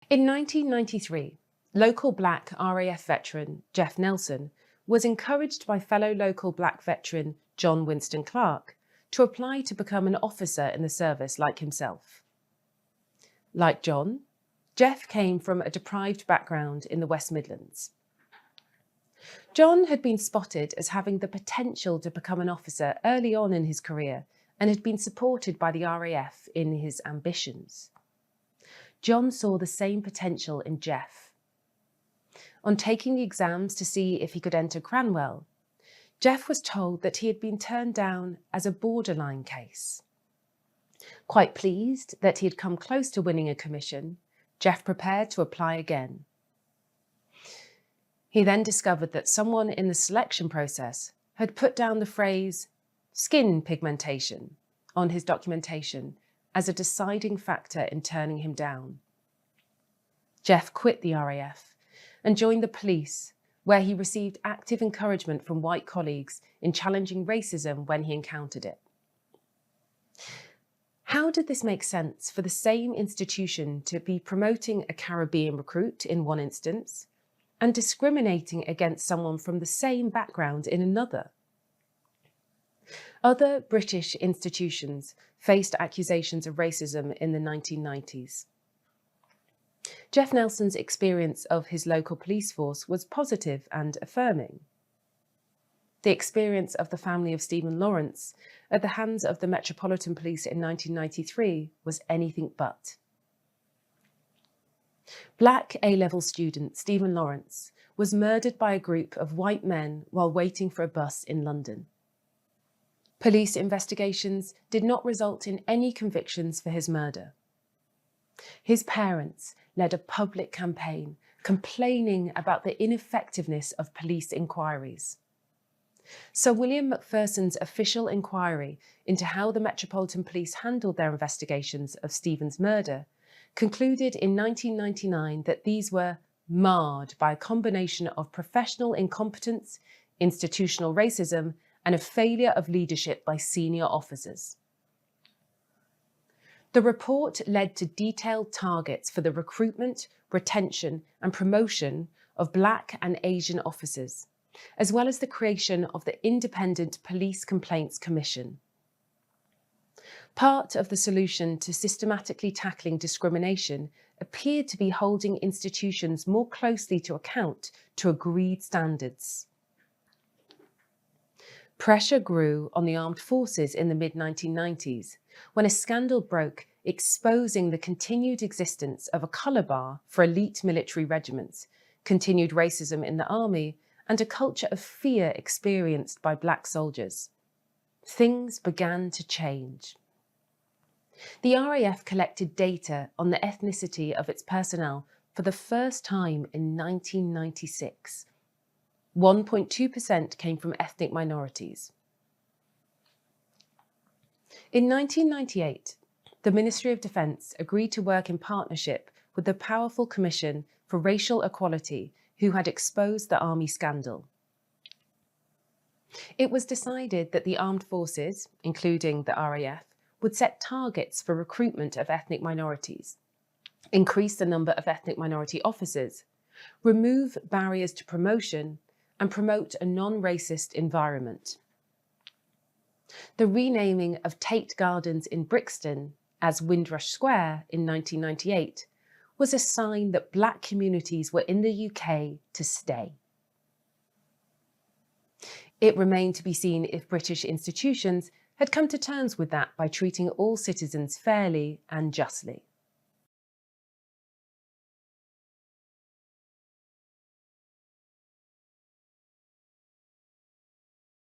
In 1993, local black RAF veteran Jeff Nelson was encouraged by fellow local black veteran John Winston Clark to apply to become an officer in the service like himself. Like John, Jeff came from a deprived background in the West Midlands. John had been spotted as having the potential to become an officer early on in his career and had been supported by the RAF in his ambitions. John saw the same potential in Jeff. On taking the exams to see if he could enter Cranwell, Jeff was told that he had been turned down as a borderline case. Quite pleased that he had come close to winning a commission, Jeff prepared to apply again. He then discovered that someone in the selection process had put down the phrase skin pigmentation on his documentation as a deciding factor in turning him down. Jeff quit the RAF and joined the police, where he received active encouragement from white colleagues in challenging racism when he encountered it. How did this make sense for the same institution to be promoting a Caribbean recruit in one instance and discriminating against someone from the same background in another? Other British institutions faced accusations of racism in the 1990s. Jeff Nelson's experience of his local police force was positive and affirming. The experience of the family of Stephen Lawrence at the hands of the Metropolitan Police in 1993 was anything but. Black A-level student Stephen Lawrence was murdered by a group of white men while waiting for a bus in London. Police investigations did not result in any convictions for his murder. His parents led a public campaign complaining about the ineffectiveness of police inquiries. Sir William Macpherson's official inquiry into how the Metropolitan Police handled their investigations of Stephen's murder concluded in 1999 that these were marred by a combination of professional incompetence, institutional racism, and a failure of leadership by senior officers. The report led to detailed targets for the recruitment, retention, and promotion of Black and Asian officers, as well as the creation of the Independent Police Complaints Commission. Part of the solution to systematically tackling discrimination appeared to be holding institutions more closely to account to agreed standards. Pressure grew on the armed forces in the mid-1990s when a scandal broke exposing the continued existence of a colour bar for elite military regiments, continued racism in the army, and a culture of fear experienced by Black soldiers. Things began to change. The RAF collected data on the ethnicity of its personnel for the first time in 1996. 1.2% came from ethnic minorities. In 1998, the Ministry of Defence agreed to work in partnership with the powerful Commission for Racial Equality, who had exposed the army scandal. It was decided that the armed forces, including the RAF, would set targets for recruitment of ethnic minorities, increase the number of ethnic minority officers, remove barriers to promotion, and promote a non-racist environment. The renaming of Tate Gardens in Brixton as Windrush Square in 1998 was a sign that Black communities were in the UK to stay. It remained to be seen if British institutions had come to terms with that by treating all citizens fairly and justly.